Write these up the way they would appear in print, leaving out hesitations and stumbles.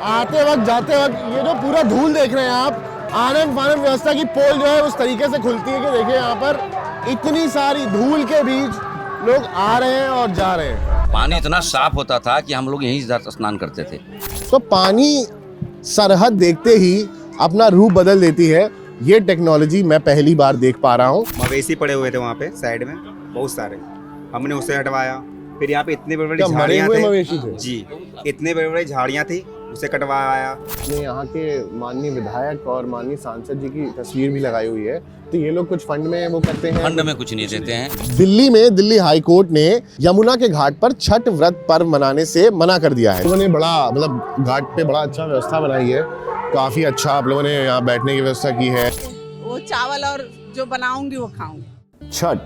आते वक्त जाते वक्त ये जो पूरा धूल देख रहे हैं आप, आनन फानन व्यवस्था की पोल जो है उस तरीके से खुलती है कि देखिए यहाँ पर इतनी सारी धूल के बीच लोग आ रहे हैं और जा रहे हैं। पानी इतना साफ होता था कि हम लोग यहीं से स्नान करते थे। तो पानी सरहद देखते ही अपना रूप बदल देती है। ये टेक्नोलॉजी मैं पहली बार देख पा रहा हूँ। मवेशी पड़े हुए थे वहाँ पे साइड में बहुत सारे, हमने उसे हटवाया। फिर यहाँ पे इतने बड़े बड़े झाड़ियाँ थे जी, इतने बड़े बड़े झाड़ियाँ थी, उसे कटवाया। ने यहाँ के माननीय विधायक और माननीय सांसद जी की तस्वीर भी लगाई हुई है। तो ये लोग कुछ फंड में वो करते हैं, फंड में कुछ नहीं देते हैं। दिल्ली में दिल्ली हाई कोर्ट ने यमुना के घाट पर छठ व्रत पर्व मनाने से मना कर दिया है। उन्होंने बड़ा मतलब घाट पे बड़ा अच्छा व्यवस्था बनाई है, काफी अच्छा आप लोगों ने यहाँ बैठने की व्यवस्था की है। वो चावल और जो बनाऊंगी वो खाऊंगी। छठ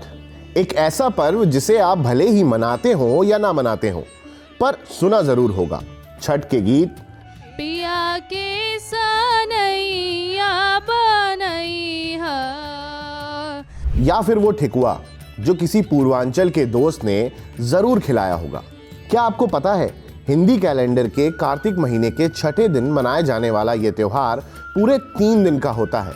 एक ऐसा पर्व जिसे आप भले ही मनाते हो या ना मनाते हो, पर सुना जरूर होगा। छठ के गीत पिया के सनैया बनैहा, या फिर वो ठेकुआ जो किसी पूर्वांचल के दोस्त ने जरूर खिलाया होगा। क्या आपको पता है हिंदी कैलेंडर के कार्तिक महीने के छठे दिन मनाए जाने वाला ये त्योहार पूरे 3 दिन का होता है।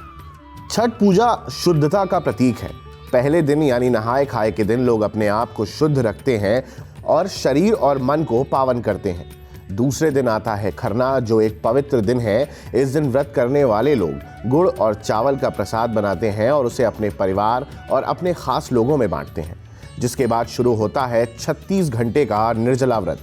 छठ पूजा शुद्धता का प्रतीक है। पहले दिन यानी नहाए खाए के दिन लोग अपने आप को शुद्ध रखते हैं और शरीर और मन को पावन करते हैं। दूसरे दिन आता है खरना, जो एक पवित्र दिन है। इस दिन व्रत करने वाले लोग गुड़ और चावल का प्रसाद बनाते हैं और उसे अपने परिवार और अपने खास लोगों में बांटते हैं। जिसके बाद शुरू होता है 36 घंटे का निर्जला व्रत,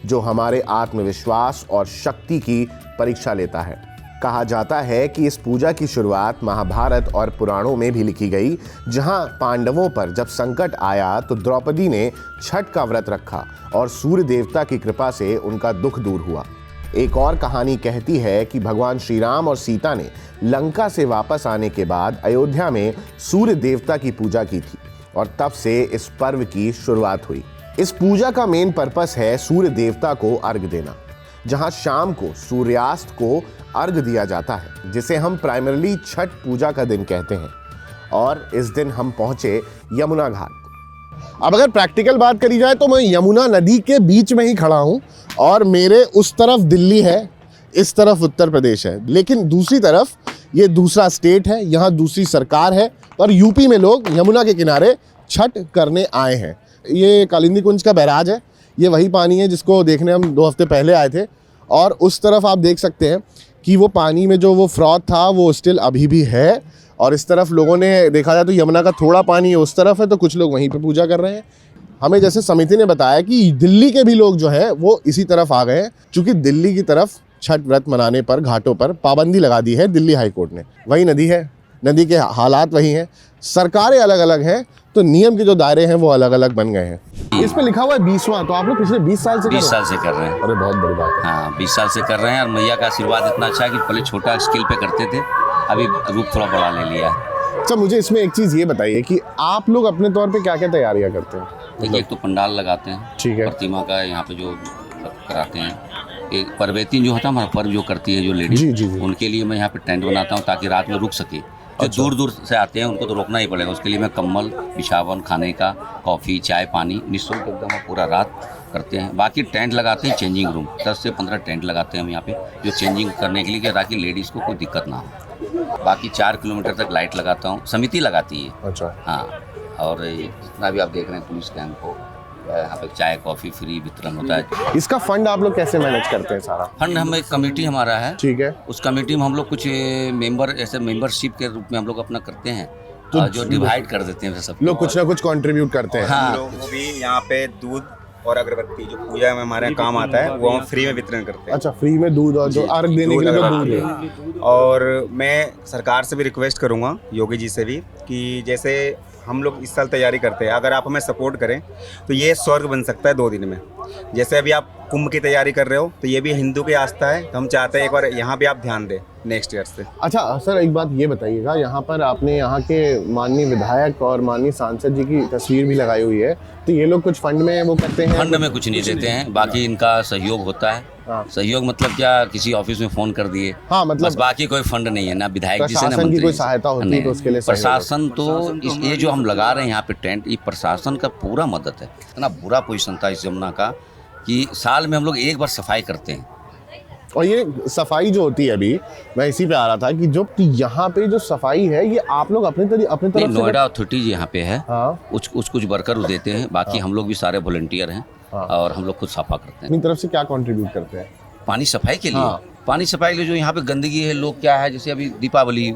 जो हमारे आत्मविश्वास और शक्ति की परीक्षा लेता है। कहा जाता है कि इस पूजा की शुरुआत महाभारत और पुराणों में भी लिखी गई, जहां पांडवों पर जब संकट आया तो द्रौपदी ने छठ का व्रत रखा और सूर्य देवता की कृपा से उनका दुख दूर हुआ। एक और कहानी कहती है कि भगवान श्री राम और सीता ने लंका से वापस आने के बाद अयोध्या में सूर्य देवता की पूजा की थी और तब से इस पर्व की शुरुआत हुई। इस पूजा का मेन पर्पस है सूर्य देवता को अर्घ देना, जहां शाम को सूर्यास्त को अर्घ दिया जाता है, जिसे हम प्राइमरली छठ पूजा का दिन कहते हैं। और इस दिन हम पहुंचे यमुना घाट। अब अगर प्रैक्टिकल बात करी जाए तो मैं यमुना नदी के बीच में ही खड़ा हूं और मेरे उस तरफ दिल्ली है, इस तरफ उत्तर प्रदेश है, लेकिन दूसरी तरफ ये दूसरा स्टेट है, यहाँ दूसरी सरकार है और यूपी में लोग यमुना के किनारे छठ करने आए हैं। ये कालिंदी कुंज का बैराज है, ये वही पानी है जिसको देखने हम 2 हफ्ते पहले आए थे। और उस तरफ आप देख सकते हैं कि वो पानी में जो वो फ्रॉथ था वो स्टिल अभी भी है। और इस तरफ लोगों ने देखा जाए तो यमुना का थोड़ा पानी है उस तरफ है, तो कुछ लोग वहीं पे पूजा कर रहे हैं। हमें जैसे समिति ने बताया कि दिल्ली के भी लोग जो हैं वो इसी तरफ आ गए हैं, क्योंकि दिल्ली की तरफ छठ व्रत मनाने पर घाटों पर पाबंदी लगा दी है दिल्ली हाई कोर्ट ने। वही नदी है, नदी के हालात वही हैं, सरकारें अलग अलग हैं, तो नियम के जो दायरे हैं वो अलग अलग बन गए हैं। इस पे लिखा हुआ है 20वां, तो आप लोग पिछले 20 साल से 20 साल से कर रहे हैं। अरे बहुत बड़ी बात है। हाँ, 20 साल से कर रहे हैं और मैया का आशीर्वाद इतना अच्छा है कि पहले छोटा स्केल पे करते थे, अभी रूप थोड़ा बड़ा ले लिया है। अच्छा, मुझे इसमें एक चीज़ ये बताइए कि आप लोग अपने तौर पे क्या क्या तैयारियां करते हैं? देखिए, एक तो पंडाल लगाते हैं, ठीक है, प्रतिमा का यहाँ पे जो कराते हैं। एक परवेती जो होता है हमारा पर्व जो करती है जो लेडीज, जी, जी, जी। उनके लिए मैं यहाँ पे टेंट बनाता हूँ ताकि रात में रुक सके। जो दूर दूर से आते हैं उनको तो रोकना ही पड़ेगा, उसके लिए मैं कम्बल, बिछावन, खाने का, कॉफ़ी, चाय, पानी निःशुल्क एकदम पूरा रात करते हैं। बाकी टेंट लगाते हैं, चेंजिंग रूम 10 से 15 टेंट लगाते हैं हम यहाँ पे, जो चेंजिंग करने के लिए, ताकि लेडीज़ को कोई दिक्कत ना हो। बाकी 4 किलोमीटर तक लाइट लगाता हूँ, समिति लगाती है। अच्छा, हाँ, और जितना भी आप देख रहे हैं पुलिस कैंप को, यहाँ पे चाय कॉफ़ी फ्री वितरण होता है। इसका फंड आप लोग कैसे मैनेज करते हैं सारा? फंड हम एक कमेटी हमारा है, ठीक है, उस कमेटी में हम लोग कुछ मेंबर ऐसे मेंबरशिप के रूप में हम लोग अपना करते हैं, तो जो डिवाइड कर देते हैं सब लोग कुछ ना कुछ कंट्रीब्यूट करते हैं। हाँ। हम लोग भी यहाँ पे दूध और अगरबत्ती जो पूजा में हमारे यहाँ काम आता है वो हम फ्री में वितरण करते हैं। अच्छा, फ्री में दूध और जो अर्घ देने के लिए जो दूध है। और मैं सरकार से भी रिक्वेस्ट करूँगा, योगी जी से भी, कि जैसे हम लोग इस साल तैयारी करते हैं, अगर आप हमें सपोर्ट करें तो ये स्वर्ग बन सकता है 2 दिन में। जैसे अभी आप कुंभ की तैयारी कर रहे हो तो ये भी हिंदू की आस्था है, तो हम चाहते हैं एक बार यहाँ भी आप ध्यान दें नेक्स्ट ईयर से। अच्छा सर, एक बात ये बताइएगा, यहाँ पर आपने यहाँ के माननीय विधायक और माननीय सांसद जी की तस्वीर भी लगाई हुई है, तो ये लोग कुछ फंड में वो करते हैं? फंड में कुछ नहीं देते हैं, बाकी इनका सहयोग होता है। हाँ। सहयोग मतलब क्या, किसी ऑफिस में फोन कर दिए, हाँ, मतलब बस, बाकी कोई फंड नहीं है, ना विधायक जी से ना प्रशासन की मंत्री कोई से। सहायता होती है तो उसके लिए सहयोग प्रशासन तो ये जो हम लगा रहे हैं यहाँ पे टेंट, ये प्रशासन का पूरा मदद है। इतना बुरा पोजीशन था इस यमुना का कि साल में हम लोग एक बार सफाई करते हैं, और ये सफाई जो होती है, अभी मैं इसी पे आ रहा था कि जो यहाँ पे जो सफाई है ये आप लोग अपने नहीं, तरफ से नोएडा अथॉरिटी यहाँ पे है। हाँ, कुछ वर्कर देते हैं, बाकी हम लोग भी सारे वॉलंटियर हैं और हम लोग खुद सफा करते हैं। अपनी तरफ से क्या कंट्रीब्यूट करते हैं? पानी सफाई के लिए हाँ। पानी सफाई के लिए जो यहाँ पे गंदगी है, लोग क्या है, जैसे अभी दीपावली,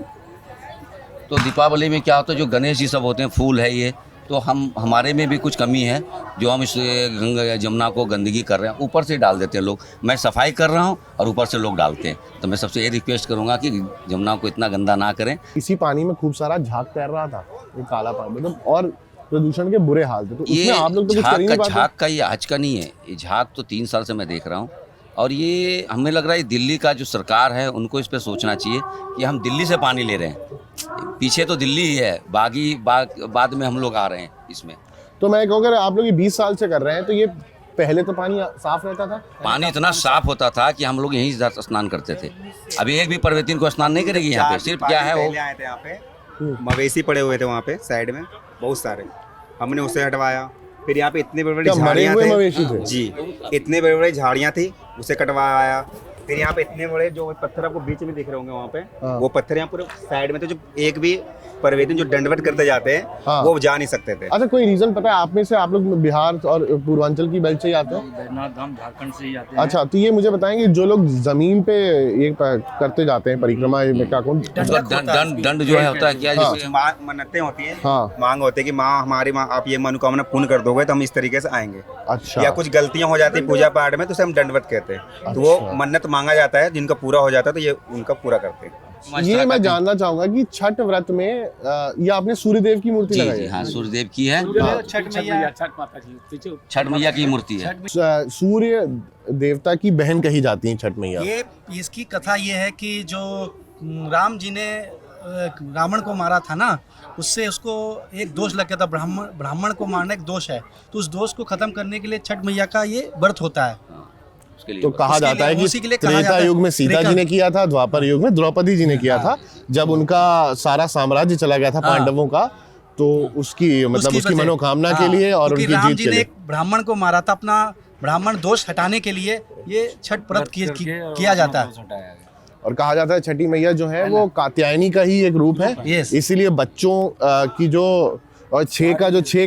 तो दीपावली में क्या होता है, जो गणेश जी सब होते हैं, फूल है ये, तो हमारे में भी कुछ कमी है जो हम इस गंगा या जमुना को गंदगी कर रहे हैं, ऊपर से डाल देते हैं लोग। मैं सफाई कर रहा हूँ और ऊपर से लोग डालते हैं, तो मैं सबसे ये रिक्वेस्ट करूँगा कि जमुना को इतना गंदा ना करें। इसी पानी में खूब सारा झाग तैर रहा था, ये काला पानी, मतलब और प्रदूषण के बुरे हाल थे, तो ये उसमें आप लोग तो कुछ कर ही नहीं पाते। झाग का ये आज का नहीं है, ये झाग तो 3 साल से मैं देख रहा हूँ, और ये हमें लग रहा है दिल्ली का जो सरकार है उनको इस पे सोचना चाहिए कि हम दिल्ली से पानी ले रहे हैं, पीछे तो दिल्ली ही है, बाद में हम लोग आ रहे हैं इसमें। तो मैं कहूँगा आप लोग ये 20 साल से कर रहे हैं, तो ये पहले तो पानी साफ रहता था? पानी इतना साफ होता था कि हम लोग यहीं स्नान करते थे। अभी एक भी परवेतीन को स्नान नहीं करेगी यहाँ पे, सिर्फ क्या है वो पहले आए थे यहाँ पे, मवेशी पड़े हुए थे वहाँ पे साइड में बहुत सारे, हमने उसे हटवाया। फिर यहाँ पे इतने बड़े बड़े क्या मरे झाड़ियाँ हुए मवेशी थे? जी, इतने बड़े बड़े झाड़ियाँ थी, उसे कटवाया। फिर यहाँ पे इतने बड़े जो पत्थर आपको बीच में दिख रहे होंगे वहाँ पे, हाँ। वो पत्थर यहाँ पूरे साइड में थे, जो एक भी परवेतीन जो दंडवत करते जाते हैं हाँ। वो जा नहीं सकते थे। अच्छा, कोई रीजन पता है आप में से? आप लोग बिहार और पूर्वांचल की बेल्ट से ही आते हैं? बैद्यनाथ धाम झारखंड से ही आते हैं। अच्छा, तो ये मुझे बताएंगे जो लोग जमीन पे ये करते जाते हैं परिक्रमा, में क्या कौन? दंड जो है होता है क्या, हाँ। जैसे मन्नतें होती है, हाँ। मांग होती है कि माँ हमारी माँ आप ये मनोकामना पूर्ण कर दोगे तो हम इस तरीके से आएंगे। अच्छा, या कुछ गलतियां हो जाती है पूजा पाठ में तो उसे हम दंडवत कहते हैं, तो वो मन्नत मांगा जाता है, जिनका पूरा हो जाता है तो ये उनका पूरा करते हैं। ये मैं जानना चाहूंगा कि छठ व्रत में ये आपने सूर्यदेव की मूर्ति जी लगाई जी है? हाँ, सूर्यदेव की है, छठ मैया, छठ माता जी, छठ मैया की मूर्ति है। सूर्य देवता की बहन कही जाती है छठ मैया। ये इसकी कथा ये है कि जो राम जी ने रावण को मारा था ना, उससे उसको एक दोष लग गया था, ब्राह्मण को मारना एक दोष है, तो उस दोष को खत्म करने के लिए छठ मैया का ये व्रत होता है। उसके लिए तो कहा जाता है कि त्रेता युग में सीता जी ने किया था, द्वापर युग में द्रौपदी जी ने किया था, जब उनका सारा साम्राज्य चला गया था पांडवों का, तो उसकी मतलब उसकी मनोकामना के लिए और उनकी राम जीत जी के ने लिए एक ब्राह्मण को मारा था, अपना ब्राह्मण दोष हटाने के लिए ये छठ व्रत किया जाता है। और कहा जाता है छठी मैया जो है वो कात्यायनी का ही एक रूप है, Yes। इसीलिए बच्चों की जो और 6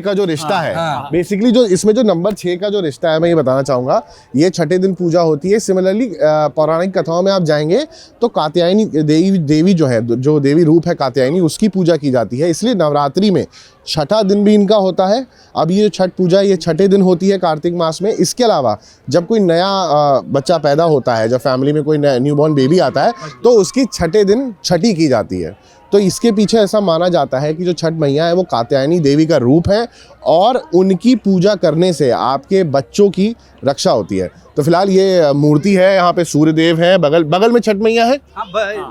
का जो रिश्ता है, हाँ। बेसिकली जो इसमें जो नंबर 6 का जो रिश्ता है, मैं ये बताना चाहूँगा, ये छठे दिन पूजा होती है। सिमिलरली पौराणिक कथाओं में आप जाएंगे तो कात्यायनी देवी जो है, जो देवी रूप है कात्यायनी, उसकी पूजा की जाती है, इसलिए नवरात्रि में छठा दिन भी इनका होता है। अब ये छठ पूजा ये छठे दिन होती है कार्तिक मास में। इसके अलावा जब कोई नया बच्चा पैदा होता है, जब फैमिली में कोई न्यूबॉर्न बेबी आता है, तो उसकी छठे दिन छठी की जाती है। तो इसके पीछे ऐसा माना जाता है कि जो छठ मैया है वो कात्यायनी देवी का रूप है और उनकी पूजा करने से आपके बच्चों की रक्षा होती है। तो फिलहाल ये मूर्ति है, यहाँ पे सूर्यदेव है, बगल में छठ मैया है।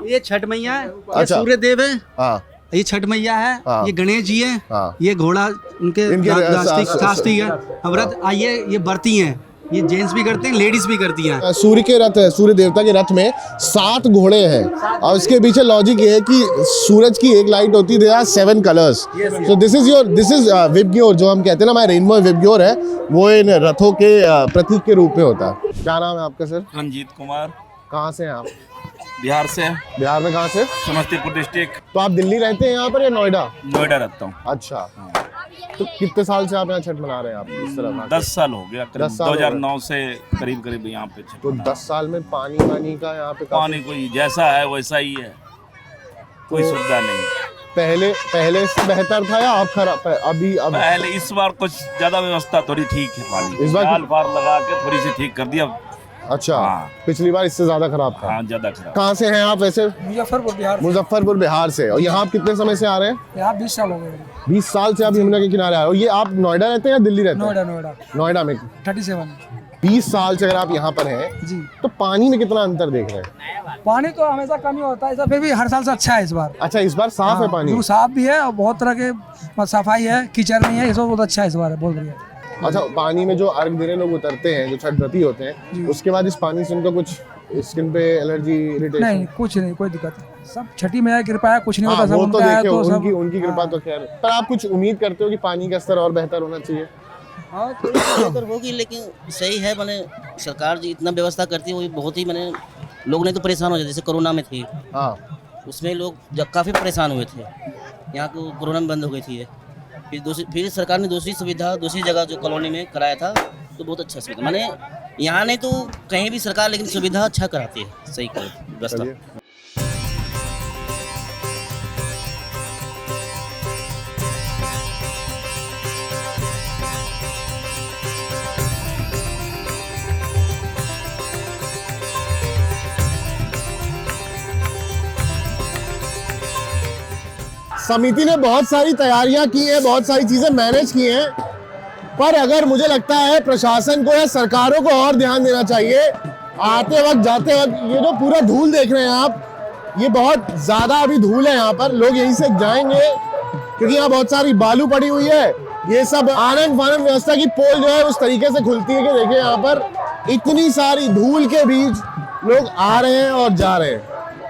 ये छठ मैया है, ये अच्छा। सूर्यदेव है, हाँ, ये छठ मैया है, हाँ। ये गणेश जी है, हाँ। ये घोड़ा इनके शास्त्री है। व्रत आइए, ये बरती हैं, ये जेंट्स भी करते हैं, लेडीज भी करती हैं। सूर्य के रथ है, सूर्य देवता के रथ में 7 घोड़े हैं और इसके पीछे लॉजिक ये है कि सूरज की एक लाइट होती है, there are 7 colours. So this is VIBGYOR, जो हम कहते हैं ना, हमारे रेनबो विबग्योर है, वो इन रथों के प्रतीक के रूप में होता है। क्या नाम है आपका सर? रंजीत कुमार, कहाँ से हैं आप? बिहार से, बिहार में कहाँ से? समस्तीपुर डिस्ट्रिक्ट, तो आप दिल्ली रहते हैं यहाँ पर या नोएडा? नोएडा रहता हूँ। अच्छा, तो कितने साल से आप यहाँ छठ मना रहे हैं? आप इस तरह 10 साल हो गया, 10 साल हो गए। 2009 से करीब यहाँ पे छठ तो मना। 10 साल में पानी का यहाँ पे पानी कोई जैसा है वैसा ही है, कोई सुविधा नहीं। पहले से बेहतर था या अब खराब? अभी अब पहले इस बार कुछ ज्यादा व्यवस्था थोड़ी ठीक है, पानी इस बार जाल फार लगा के थोड़ी सी ठीक कर दिया। अच्छा, हाँ। पिछली बार इससे ज्यादा खराब था। हाँ, ज्यादा खराब। कहाँ से हैं आप वैसे? मुजफ्फरपुर बिहार। मुजफ्फरपुर बिहार से। और यहाँ आप कितने समय से आ रहे हैं? यहाँ 20 साल हो गए। 20 साल से आप यमुना के किनारे आ रहे हो। ये आप नोएडा रहते हैं या दिल्ली रहते हैं? नोएडा में। 37 20 साल से अगर आप यहाँ पर हैं जी। तो पानी में कितना अंतर देख रहे हैं? पानी तो हमेशा कमी होता है, फिर भी हर साल से अच्छा है इस बार। अच्छा, इस बार साफ है पानी? साफ भी है और बहुत तरह के सफाई है, कीचड़ नहीं है, ये सब बहुत अच्छा है इस बार, बहुत बढ़िया। अच्छा, पानी में जो अर्घ देने लोग उतरते हैं, जो छठव्रती होते हैं, उसके बाद इस पानी से उनको कुछ स्किन पे एलर्जी, इरिटेशन? नहीं, कुछ नहीं, कोई दिक्कत नहीं, सब छठी मैया की कृपा है, कुछ नहीं होता। वो सब तो उनका है, देखिए, तो उनकी कृपा तो खैर। पर आप कुछ उम्मीद करते हो कि पानी का स्तर और बेहतर होना चाहिए? हाँ, थोड़ी बेहतर होगी, लेकिन सही है, मैंने सरकार जी इतना व्यवस्था करती है, वो बहुत ही मैंने लोग नहीं तो परेशान हो जाते, जैसे कोरोना में थी हाँ उसमें लोग जब काफ़ी परेशान हुए थे, यहाँ को कोरोना में बंद हो गई थी ये। फिर सरकार ने दूसरी सुविधा दूसरी जगह जो कॉलोनी में कराया था, तो बहुत अच्छा सुविधा, माने यहाँ नहीं तो कहीं भी सरकार लेकिन सुविधा अच्छा कराती है, सही कर व्यवस्था। समिति ने बहुत सारी तैयारियां की हैं, बहुत सारी चीजें मैनेज की हैं, पर अगर मुझे लगता है प्रशासन को या सरकारों को और ध्यान देना चाहिए। आते वक्त जाते वक्त ये जो पूरा धूल देख रहे हैं आप, ये बहुत ज्यादा अभी धूल है यहाँ पर। लोग यहीं से जाएंगे क्योंकि यहाँ बहुत सारी बालू पड़ी हुई है। ये सब आनंद फानन व्यवस्था की पोल जो है उस तरीके से खुलती है कि देखिए यहाँ पर इतनी सारी धूल के बीच लोग आ रहे हैं और जा रहे हैं।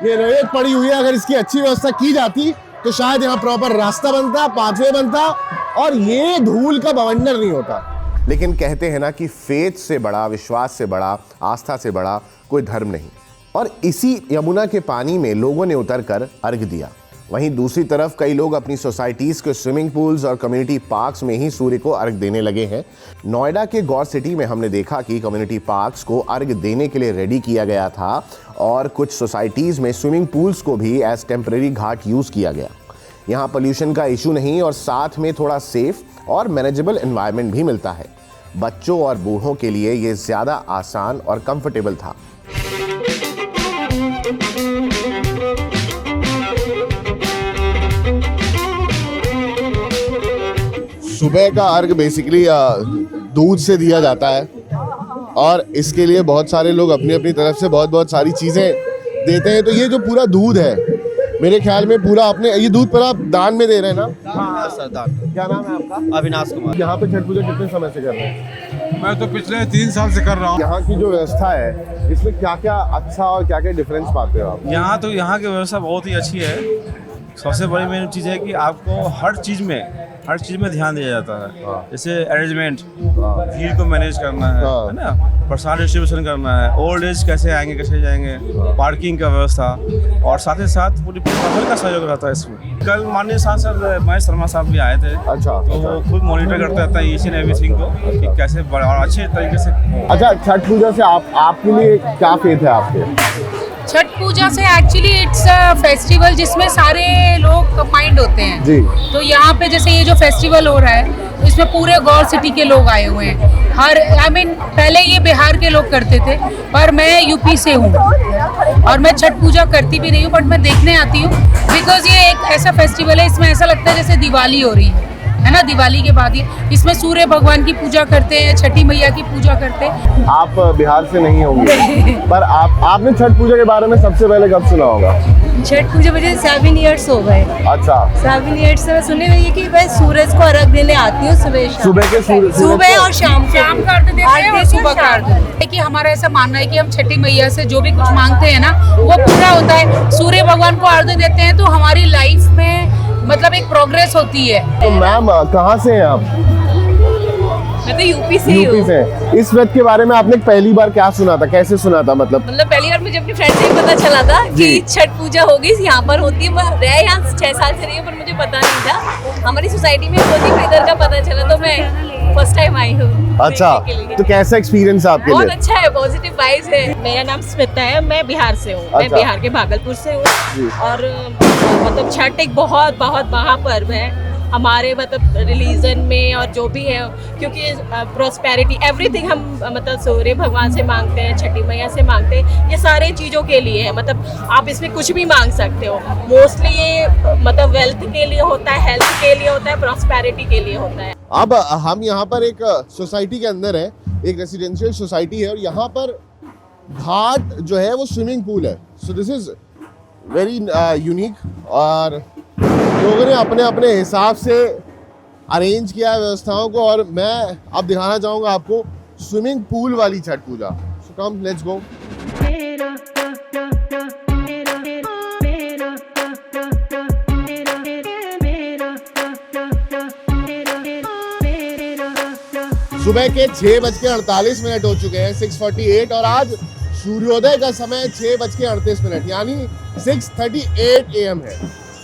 ये रेत पड़ी हुई है, अगर इसकी अच्छी व्यवस्था की जाती तो शायद यहाँ प्रॉपर रास्ता बनता, पाथवे बनता और ये धूल का बवंडर नहीं होता। लेकिन कहते हैं ना कि फेथ से बड़ा, विश्वास से बड़ा, आस्था से बड़ा कोई धर्म नहीं। और इसी यमुना के पानी में लोगों ने उतरकर अर्घ दिया। वहीं दूसरी तरफ कई लोग अपनी सोसाइटीज के स्विमिंग पूल्स और कम्युनिटी पार्क्स में ही सूर्य को अर्घ देने लगे हैं। नोएडा के गौर सिटी में हमने देखा कि कम्युनिटी पार्क्स को अर्घ देने के लिए रेडी किया गया था और कुछ सोसाइटीज में स्विमिंग पूल्स को भी एज टेम्परेरी घाट यूज किया गया। यहाँ पोल्यूशन का इशू नहीं और साथ में थोड़ा सेफ और मैनेजेबल एनवायरनमेंट भी मिलता है। बच्चों और बूढ़ों के लिए ये ज्यादा आसान और कंफर्टेबल था। सुबह का अर्घ बेसिकली दूध से दिया जाता है और इसके लिए बहुत सारे लोग अपनी अपनी तरफ से बहुत सारी चीज़ें देते हैं। तो ये जो पूरा दूध है मेरे ख्याल में पूरा अपने, ये दूध पर आप दान में दे रहे हैं ना? हाँ सर, दान। क्या नाम है आपका? अविनाश कुमार। यहाँ पे छठ पूजा कितने समय से कर रहे हैं? मैं तो पिछले 3 साल से कर रहा हूँ। यहाँ की जो व्यवस्था है इसमें क्या क्या अच्छा और क्या क्या डिफरेंस पाते हो आप? यहाँ की व्यवस्था बहुत ही अच्छी है। सबसे बड़ी मेन चीज़ है कि आपको हर चीज़ में ध्यान दिया जाता है। जैसे अरेंजमेंट, भीड़ को मैनेज करना है ना, प्रसाद डिस्ट्रीब्यूशन करना है, ओल्ड एज कैसे आएंगे कैसे जाएंगे, पार्किंग का व्यवस्था और साथ ही साथ पूरी प्रशासन का सहयोग रहता है इसमें। कल माननीय सांसद महेश शर्मा साहब भी आए थे। अच्छा। तो वो खुद मॉनिटर करते रहता है ईच एंड एवरीथिंग को कि कैसे और अच्छे तरीके से। अच्छा, छठ पूजा से आपके लिए क्या फेथ है आपके? छठ पूजा से एक्चुअली इट्स अ फेस्टिवल जिसमें सारे लोग कंबाइंड होते हैं जी। तो यहाँ पे जैसे ये जो फेस्टिवल हो रहा है इसमें पूरे गौर सिटी के लोग आए हुए हैं। पहले ये बिहार के लोग करते थे पर मैं यूपी से हूँ और मैं छठ पूजा करती भी नहीं हूँ बट मैं देखने आती हूँ बिकॉज ये एक ऐसा फेस्टिवल है, इसमें ऐसा लगता है जैसे दिवाली हो रही है ना। दिवाली के बाद इसमें सूर्य भगवान की पूजा करते हैं, छठी मैया की पूजा करते हैं। आप बिहार से नहीं होंगे पर आपने छठ पूजा के बारे में सबसे पहले कब सुना होगा? छठ पूजा मुझे 7 इयर्स हो गए। अच्छा। 7 इयर्स से मैं सुने हुई है कि मैं सूरज को अर्घ देने आती हूँ सुबह और शाम का अर्घ देते हैं और सुबह का अर्घ देते हैं। कि हमारा ऐसा मानना है कि हम छठी मैया से जो भी कुछ मांगते हैं ना वो पूरा होता है। सूर्य भगवान को अर्घ देते हैं तो हमारी लाइफ में मतलब एक प्रोग्रेस होती है। तो मैम कहाँ से हैं आप? मैं तो यूपी से ही हूँ। इस व्रत के बारे में आपने पहली बार क्या सुना था, कैसे सुना था? मतलब पहली बार मुझे अपनी फ्रेंड से पता चला था कि छठ पूजा होगी, यहाँ पर होती है। मैं यहाँ 6 साल से रही हूँ पर मुझे पता नहीं था। हमारी सोसाइटी में होती है, इधर का पता चला तो मैं फर्स्ट टाइम आई हूँ। अच्छा, तो कैसा एक्सपीरियंस है आपके लिए? बहुत अच्छा है, पॉजिटिव वाइब्स है। मेरा नाम स्मिता है, मैं बिहार से हूँ। मैं बिहार के भागलपुर से हूँ और मतलब छठ एक बहुत महापर्व है हमारे मतलब रिलीजन में और जो भी है, क्योंकि प्रॉस्पेरिटी एवरीथिंग हम मतलब सूर्य भगवान से मांगते हैं, छठी मैया से मांगते हैं। ये सारे चीज़ों के लिए है, मतलब आप इसमें कुछ भी मांग सकते हो। मोस्टली ये मतलब वेल्थ के लिए होता है, हेल्थ के लिए होता है, प्रॉस्पेरिटी के लिए होता है। अब हम यहाँ पर एक सोसाइटी के अंदर है, एक रेसिडेंशियल सोसाइटी है और यहाँ पर घाट जो है वो स्विमिंग पूल है। सो दिस इज वेरी यूनिक और लोगों ने अपने अपने हिसाब से अरेंज किया है व्यवस्थाओं को और मैं अब दिखाना चाहूँगा आपको स्विमिंग पूल वाली छठ पूजा। सो कम लेट्स गो। सुबह के 6:48 हो चुके हैं, 6:48 और आज सूर्योदय का समय 6:38 यानी 6:38 AM है।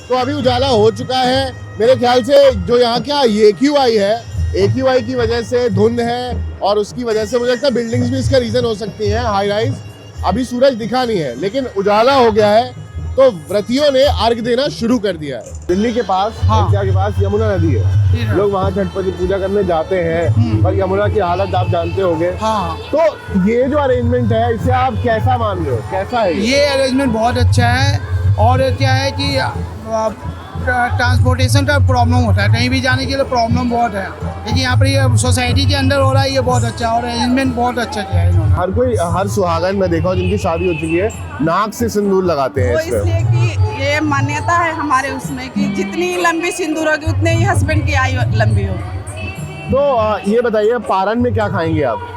तो अभी उजाला हो चुका है। मेरे ख्याल से जो यहाँ क्या AQI है, AQI की वजह से धुंध है और उसकी वजह से मुझे लगता है बिल्डिंग्स भी इसका रीज़न हो सकती हैं, हाई राइज। अभी सूरज दिखा नहीं है लेकिन उजाला हो गया है, तो व्रतियों ने अर्घ देना शुरू कर दिया है। दिल्ली के पास एनसीआर के पास यमुना नदी है, लोग वहाँ छठ पूजा करने जाते हैं, पर यमुना की हालत आप जानते होंगे। तो ये जो अरेंजमेंट है इसे आप कैसा मान रहे हो, कैसा है ये अरेंजमेंट बहुत अच्छा है। और क्या है कि ट्रांसपोर्टेशन का प्रॉब्लम होता है, कहीं भी जाने के लिए प्रॉब्लम बहुत है, लेकिन यहाँ पर ये सोसाइटी के अंदर हो रहा है, ये बहुत अच्छा और अरेंजमेंट बहुत अच्छा किया है इन्होंने। हर सुहागन में देखा जिनकी शादी हो चुकी है नाक से सिंदूर लगाते हैं। वो इसलिए कि ये मान्यता है हमारे उसमें कि जितनी लंबी सिंदूर होगी उतने ही हस्बैंड की आयु लंबी होगी। तो ये बताइए पारण में क्या खाएंगे आप?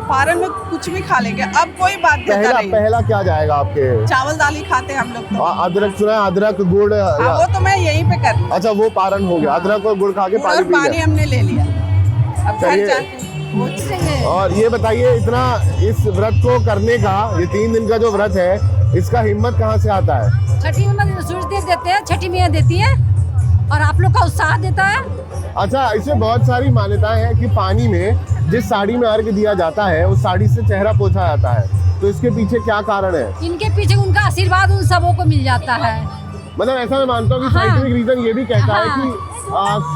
पारण में कुछ भी खा लेंगे, अब कोई बाध्यता नहीं। पहला क्या जाएगा आपके? चावल दाल ही खाते हैं हम लोग तो। अदरक सुना है, अदरक गुड़? हाँ, वो तो मैं यहीं पे कर लूँ। अच्छा, वो पारण हो गया। अदरक और गुड़ खा के पानी हमने ले लिया। अब घर जाके और ये बताइए इतना इस व्रत को करने का, ये 3 दिन का जो व्रत है, इसका हिम्मत कहाँ से आता है? छठी में सूरज देव देते हैं, छठी मैया देती है और आप लोग का उत्साह देता है। अच्छा, इसे बहुत सारी मान्यताएं हैं कि पानी में जिस साड़ी में अर्घ दिया जाता है उस साड़ी से चेहरा पोंछा जाता है, तो इसके पीछे क्या कारण है? इनके पीछे उनका आशीर्वाद उन सबों को मिल जाता है। मतलब ऐसा मैं मानता हूँ कि साइंटिफिक रीजन ये भी कहता है कि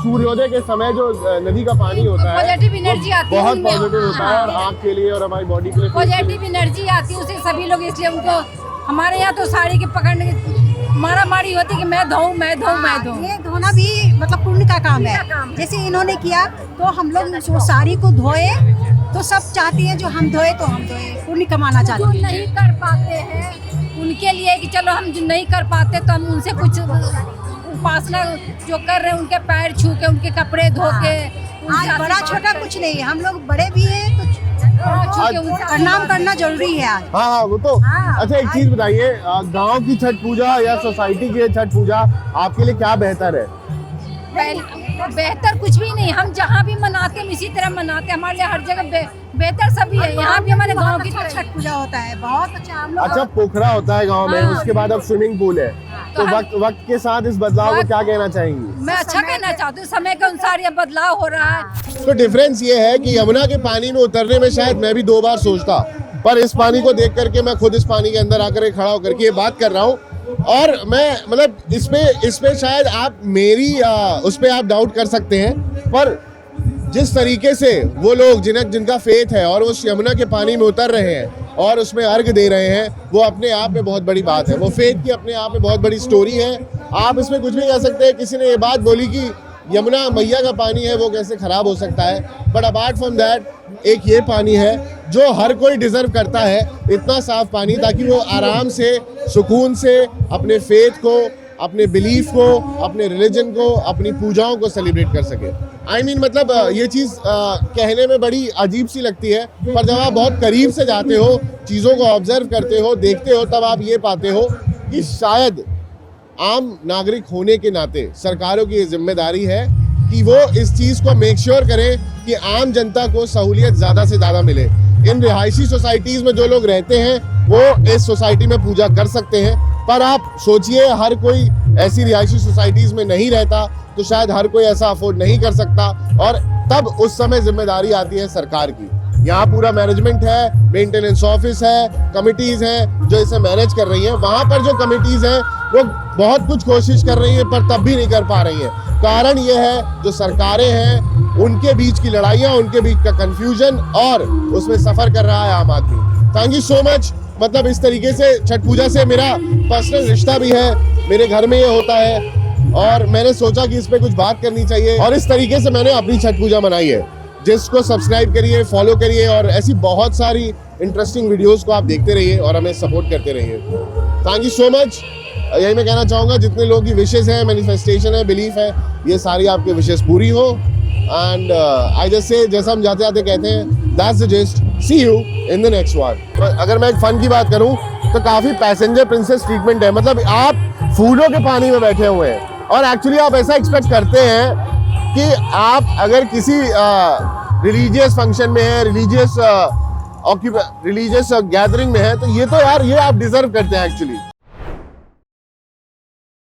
सूर्योदय के समय जो नदी का पानी होता है पॉजिटिव एनर्जी आती है, बहुत पॉजिटिव होता है और आँख के लिए और हमारी बॉडी के लिए पॉजिटिव एनर्जी आती है उसे सभी लोग, इसलिए उनको हमारे यहाँ तो साड़ी के पकड़ने की मारा मारी होती कि मैं धोऊं मैं धोऊं मैं धोऊं। ये धोना भी मतलब पुण्य का काम है। जैसे इन्होंने किया तो हम लोग जो साड़ी को धोए तो सब चाहती है जो हम धोए तो हम धोए, पुण्य कमाना चाहते हैं। जो नहीं कर पाते हैं उनके लिए कि चलो हम जो नहीं कर पाते तो हम उनसे कुछ उपासना जो कर रहे हैं उनके पैर छू के उनके कपड़े धो के। आज बड़ा छोटा कुछ नहीं है, हम लोग बड़े भी हैं तो प्रणाम करना जरूरी है आज। हाँ वो तो। अच्छा, एक चीज बताइए, गांव की छठ पूजा या सोसाइटी की छठ पूजा आपके लिए क्या बेहतर है? बेहतर कुछ भी नहीं, हम जहाँ भी मनाते हैं इसी तरह मनाते हैं, हमारे लिए हर जगह बेहतर सभी है। यहाँ भी हमारे गांव की छठ पूजा होता है, बहुत अच्छा। हम लोग अच्छा, पोखरा होता है गांव में, उसके बाद अब स्विमिंग पूल है, तो वक्त के साथ इस बदलाव को क्या कहना चाहेंगी? मैं अच्छा कहना चाहती हूँ, समय के अनुसार ये बदलाव हो रहा है। तो डिफरेंस ये है कि यमुना के पानी में उतरने में शायद मैं भी 2 बार सोचता, पर इस पानी को देख करके मैं खुद इस पानी के अंदर आकर खड़ा होकर के ये बात कर रहा हूँ। और मैं मतलब इसमें शायद आप मेरी उस पर आप डाउट कर सकते हैं, पर जिस तरीके से वो लोग जिनका फेथ है और उस यमुना के पानी में उतर रहे हैं और उसमें अर्घ दे रहे हैं, वो अपने आप में बहुत बड़ी बात है। वो फेथ की अपने आप में बहुत बड़ी स्टोरी है। आप इसमें कुछ भी कह सकते हैं। किसी ने ये बात बोली कि यमुना मैया का पानी है वो कैसे खराब हो सकता है, बट अपार्ट फ्रॉम दैट एक ये पानी है जो हर कोई डिजर्व करता है, इतना साफ पानी, ताकि वो आराम से सुकून से अपने फेथ को, अपने बिलीफ को, अपने रिलीजन को, अपनी पूजाओं को सेलिब्रेट कर सके। I mean, मतलब ये चीज़ कहने में बड़ी अजीब सी लगती है, पर जब आप बहुत करीब से जाते हो, चीज़ों को ऑब्जर्व करते हो, देखते हो, तब आप ये पाते हो कि शायद आम नागरिक होने के नाते सरकारों की ये जिम्मेदारी है कि वो इस चीज़ को मेक श्योर करें कि आम जनता को सहूलियत ज़्यादा से ज़्यादा मिले। इन रिहायशी सोसाइटीज़ में जो लोग रहते हैं वो इस सोसाइटी में पूजा कर सकते हैं, पर आप सोचिए हर कोई ऐसी रिहायशी सोसाइटीज़ में नहीं रहता, तो शायद हर कोई ऐसा अफोर्ड नहीं कर सकता, और तब उस समय जिम्मेदारी आती है सरकार की। यहाँ पूरा मैनेजमेंट है, मेंटेनेंस ऑफिस है, कमिटीज़ हैं जो इसे मैनेज कर रही हैं। वहाँ पर जो कमिटीज़ हैं वो बहुत कुछ कोशिश कर रही हैं, पर तब भी नहीं कर पा रही हैं। कारण ये है जो सरकारें हैं उनके बीच की लड़ाइयाँ, उनके बीच का कन्फ्यूजन, और उसमें सफ़र कर रहा है आम आदमी। Thank you so much. मतलब इस तरीके से छठ पूजा से मेरा पर्सनल रिश्ता भी है, मेरे घर में ये होता है, और मैंने सोचा कि इस पर कुछ बात करनी चाहिए, और इस तरीके से मैंने अपनी छठ पूजा मनाई है। जिसको सब्सक्राइब करिए, फॉलो करिए, और ऐसी बहुत सारी इंटरेस्टिंग वीडियोस को आप देखते रहिए और हमें सपोर्ट करते रहिए। Thank you so much. यही मैं कहना चाहूँगा, जितने लोगों की विशेज़ हैं, मैनिफेस्टेशन है, बिलीफ है, ये सारी आपकी विशेज़ पूरी हो। एंड आई जस्ट से, जैसा हम जाते जाते कहते हैं, that's the gist, see you in the next one. अगर मैं एक फ़न की बात करूँ तो काफ़ी पैसेंजर प्रिंसेस ट्रीटमेंट है। मतलब आप फूलों के पानी में बैठे हुए हैं, और एक्चुअली आप ऐसा एक्सपेक्ट करते हैं कि आप अगर किसी रिलीजियस फंक्शन में हैं, रिलीजियस रिलीजियस गैदरिंग में है, तो ये तो यार ये आप डिजर्व करते हैं एक्चुअली।